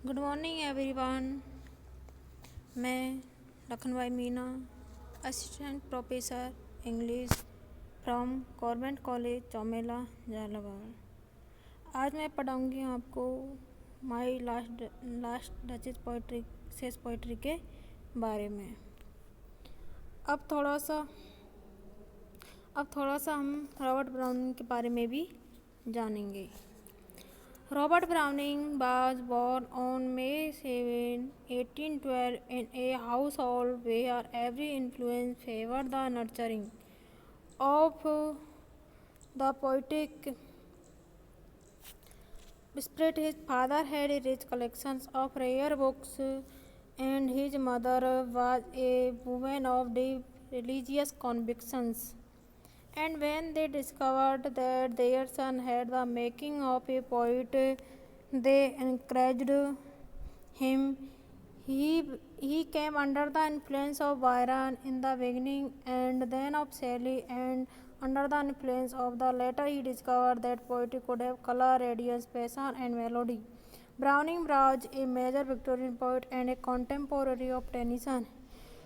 Good morning everyone. मैं Lakhanvai Meena, assistant professor English from government college Chaumela Jhalawar. आज मैं पढ़ाऊँगी आपको माई लास्ट डचेस पोइट्री शेष पोइट्री के बारे में। अब थोड़ा सा हम रॉबर्ट ब्राउनिंग के बारे में भी जानेंगे। Robert Browning was born on May 7, 1812 in a household where every influence favored the nurturing of the poetic spirit. His father had a rich collection of rare books and his mother was a woman of deep religious convictions. And when they discovered that their son had the making of a poet, they encouraged him. He came under the influence of Byron in the beginning and then of Shelley, and under the influence of the latter he discovered that poetry could have color, radiance, passion and melody. Browning was a major Victorian poet and a contemporary of Tennyson.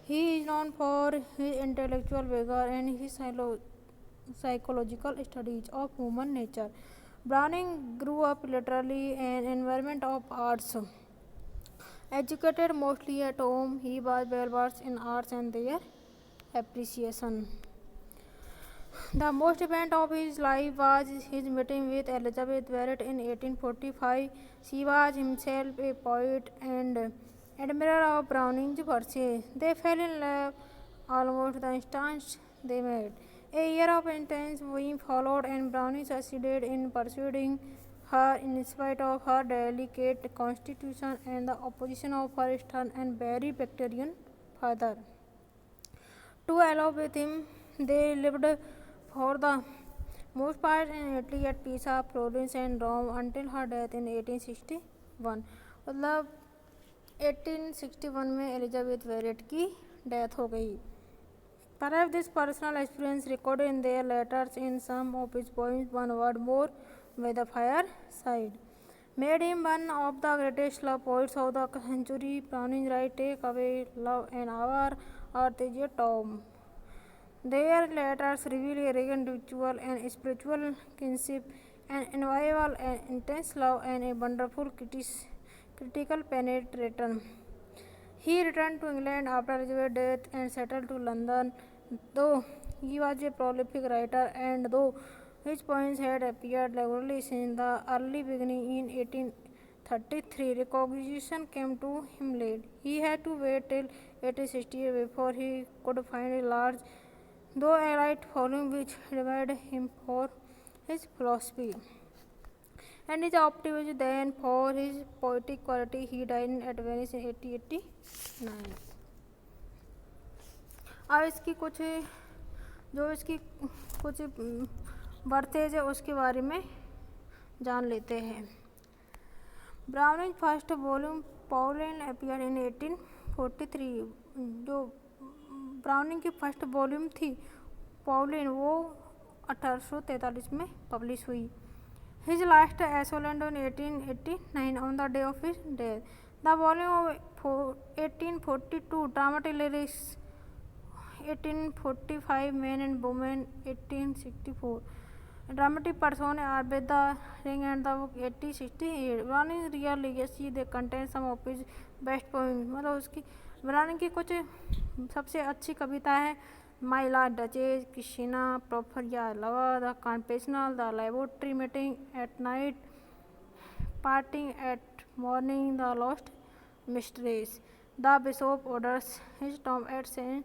He is known for his intellectual vigor and his psychological studies of human nature. Browning grew up literally in an environment of arts. Educated mostly at home, he was well versed in arts and their appreciation. The most event of his life was his meeting with Elizabeth Barrett in 1845. She was himself a poet and admirer of Browning's verses. They fell in love almost the instant they met. A year of intense wooing followed, and Browning succeeded in persuading her in spite of her delicate constitution and the opposition of her stern and very Victorian father. To allow with him, they lived for the most part in Italy at Pisa, Florence and Rome until her death in 1861. मतलब 1861 में Elizabeth वेरेट की death हो गई. Perhaps this personal experience recorded in their letters in some of his poems, One Word More by the Fireside, made him one of the greatest love poets of the century. Browning writes, Take away love and our earth is a tomb. Their letters reveal a rare ritual and spiritual kinship, an inviolable and intense love, and a wonderful critical penetration. He returned to England after Elizabeth's death and settled to London. Though he was a prolific writer and though his poems had appeared regularly since the early beginning in 1833, recognition came to him late. He had to wait till 1860 before he could find a large, though a light following which rewarded him for his philosophy and his optimism. Then, for his poetic quality, he died at Venice in 1889. अब इसकी कुछ बर्थेज है उसके बारे में जान लेते हैं. Browning first volume Pauline appeared in 1843. जो ब्राउनिंग की फर्स्ट वॉल्यूम थी पॉलिन वो 1843 में पब्लिश हुई. His last Iceland in 1889 on the day of his death. The volume of 1842 dramatic lyrics, 1845 Men and Women, 1864 dramatic persona are with the ring and the book, 1868. Browning's real legacy, they contain some of his best poems. मतलब उसकी browning की कुछ सबसे अच्छी कविता है my last duchess, Cristina, Porphyria's lover, the confessional, the laboratory meeting at night, parting at morning, the lost mistress, the bishop orders his tomb at saint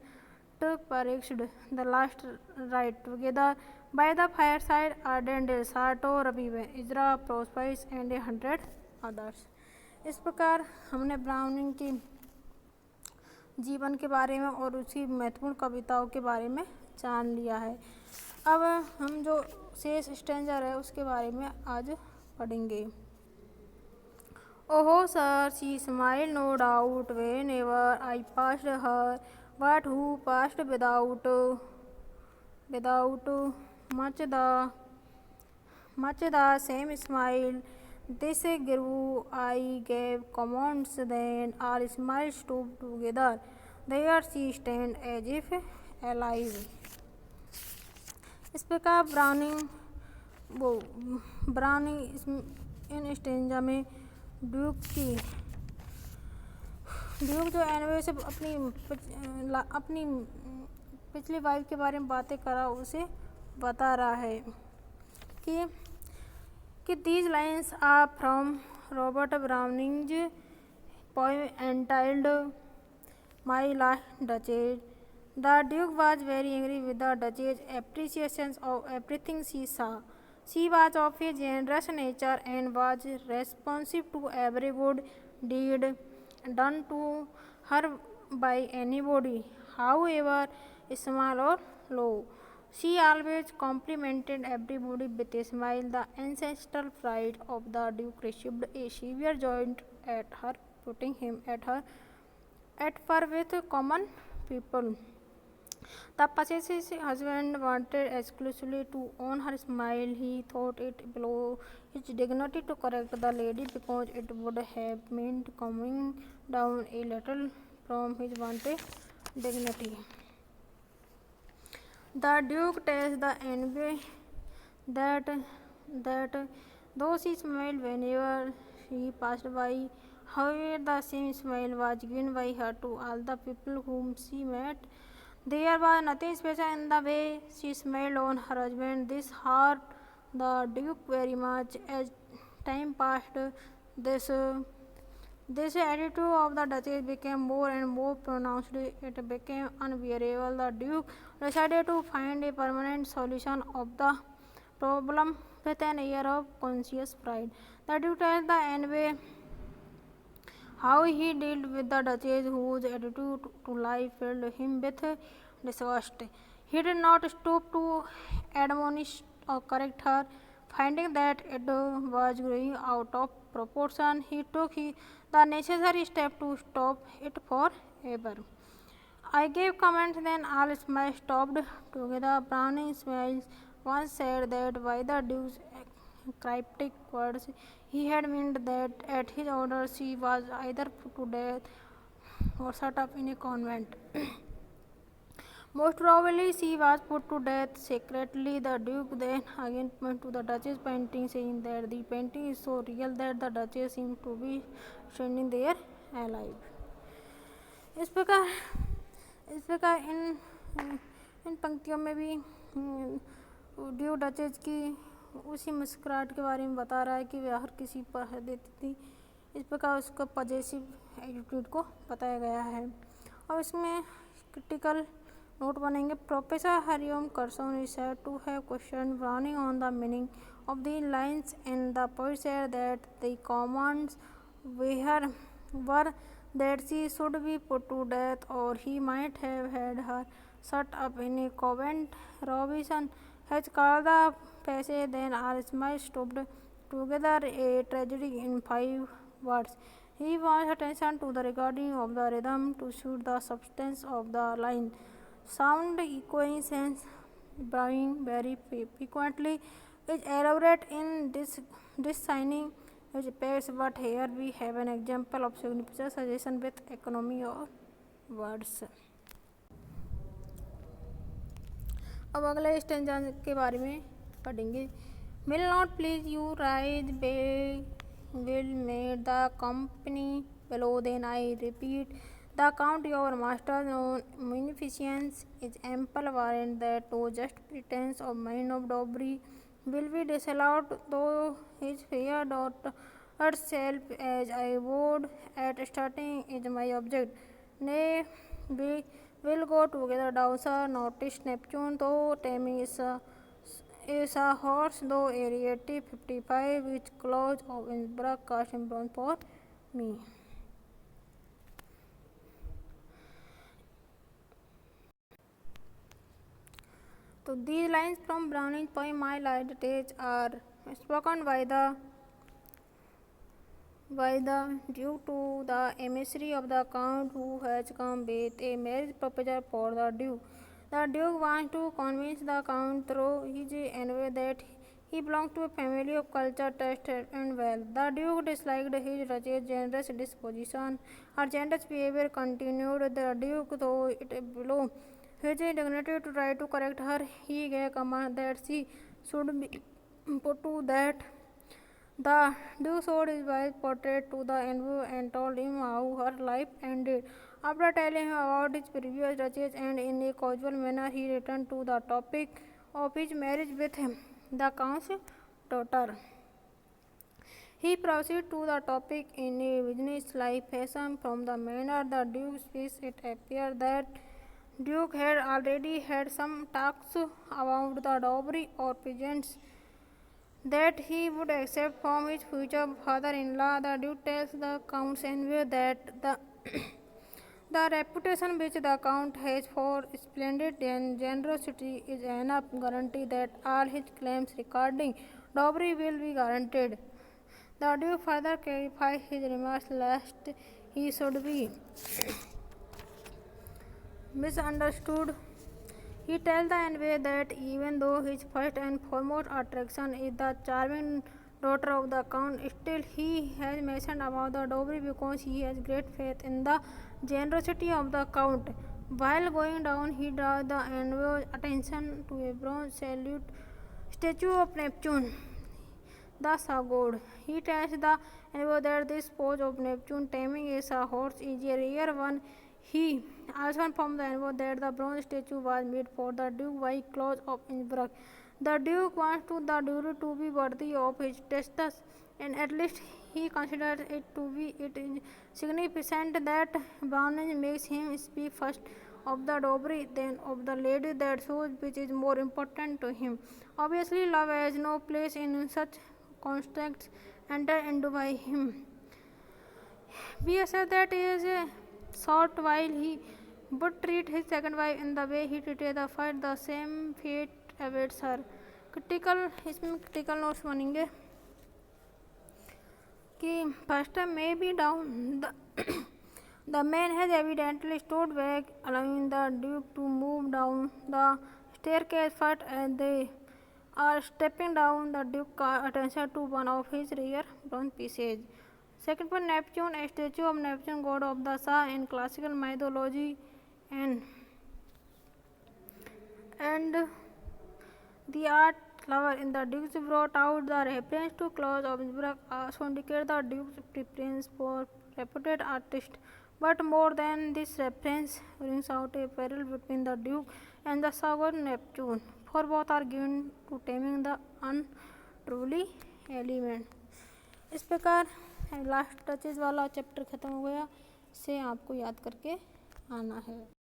Parixed, the last ride together by the fireside, Ardendale, Sarto, Rabiwe, Izra, Prospice and 100 others. इस प्रकार हमने browning की जीवन के बारे में और उसकी महत्वपूर्ण कविताओं के बारे में जान लिया है. अब हम जो शेष स्टैंजर है उसके बारे में आज पढ़ेंगे. Oh sir, she smiled no doubt whenever I passed her, but who passed without much the same smile This grew. I gave commands, then all smiled stood together. There she stand as if alive. इस प्रकार browning इन stanza में Duke जो envy से अपनी पिछली wife के बारे में बातें करा उसे बता रहा है कि these lines are from Robert Browning's poem entitled My Last Duchess. The Duke was very angry with the Duchess's appreciations of everything she saw. She was of a generous nature and was responsive to every good deed done to her by anybody, however small or low. She always complimented everybody with a smile. The ancestral pride of the Duke received a severe joint at her putting him at par with common people. The possessive husband wanted exclusively to own her smile. He thought it below his dignity to correct the lady because it would have meant coming down a little from his wanted dignity. The Duke tells the envy that though she smiled whenever she passed by, however the same smile was given by her to all the people whom she met. There was nothing special in the way she smiled on her husband. This hurt the Duke very much. As time passed, this attitude of the Duchess became more and more pronounced. It became unbearable. The Duke decided to find a permanent solution of the problem with an air of conscious pride. The Duke tells the envy how he dealt with the Duchess, whose attitude to life filled him with disgust. He did not stoop to admonish or correct her. Finding that it was growing out of proportion, he took the necessary step to stop it forever. I gave commands, then all smiles stopped together. Browning smiles once said that by the Duke's cryptic words, he had meant that at his orders she was either put to death or shut up in a convent. Most probably she was put to death secretly. The Duke then again pointed to the Duchess painting, saying that the painting is so real that the Duchess seemed to be standing there alive. इस प्रकार इन पंक्तियों में भी Duke duchess की उसी मुस्कुराहट के बारे में बता रहा है कि वह हर किसी पर हंस देती थी. इस प्रकार उसका पॉजिटिव एटीट्यूड को बताया गया है. और इसमें क्रिटिकल नोट बनेंगे. Professor Hiram Corson is said to have question Browning on the meaning of the lines and the poet said that the commands were that she should be put to death or he might have had her shut up in a convent. Robinson has called the passage then all smiles stopped together a tragedy in 5 words. He wants attention to the regarding of the rhythm to suit the substance of the line. Sound echoing sense bowing very frequently is elaborate in this signing which appears, but here we have an example of significant suggestion with economy of words. अब अगले stanza के बारे में पढ़ेंगे. Will not please you rise will made the company below. Then I repeat the count your master's own munificence is ample warrant that no just pretense of mine of robbery will be disallowed, though his fair daughter herself, as I would at starting, is my object. Nay, we will go together down, sir. Notice Neptune, though taming is a horse, though Ariete 55, which close of Innsbruck cast in bronze for me. So these lines from Browning's poem My Last Duchess are spoken by the Duke to the emissary of the Count who has come with a marriage proposal for the Duke. The Duke wants to convince the Count through his envy that He belonged to a family of culture, taste, and wealth. The Duke disliked his Rache's generous disposition. Her generous behavior continued. The Duke, though it below his dignity to try to correct her, he gave command that she should be put to death. The Duke showed his wife's portrait to the envoy and told him how her life ended. After telling him about his previous riches and in a casual manner, he returned to the topic of his marriage with him, the Count's daughter. He proceeded to the topic in a business-like fashion. From the manner the Duke speaks, it appeared that Duke had already had some talks about the dowry or presents that he would accept from his future father-in-law. The Duke tells the Count's envoy that the reputation which the Count has for splendid generosity is enough guarantee that all his claims regarding dowry will be granted. The Duke further clarifies his remarks lest he should be misunderstood. He tells the envoy that even though his first and foremost attraction is the charming daughter of the Count, still he has mentioned about the dowry because he has great faith in the generosity of the Count. While going down, he draws the envoy's attention to a bronze statue of Neptune, the Sea God. He tells the envoy that this pose of Neptune taming a seahorse is a rare one. He also informed the envoy that the bronze statue was made for the Duke by Claus of Innsbruck. The Duke wants the dowry to be worthy of his status, and at least he considers it to be significant that Barnage makes him speak first of the dowry, then of the lady, that shows which is more important to him. Obviously, love has no place in such constructs entered into by him. We assert that he is a short while he would treat his second wife in the way he treated the first, the same fate awaits her. इसमें critical notes बनेंगे कि first may be down the man has evidently stood back, allowing the Duke to move down the staircase first. As they are stepping down, the Duke calls attention to one of his rear bronze pieces. Second point, Neptune, a statue of Neptune, god of the sea in classical mythology, and the art lover in the Duke's brought out the reference to Claus of Innsbruck also indicate the Duke's preference for reputed artists. But more than this reference brings out a parallel between the Duke and the sea god Neptune, for both are given to taming the unruly element. इस प्रकार last touches वाला chapter खत्म हो गया, इसे आपको याद करके आना है.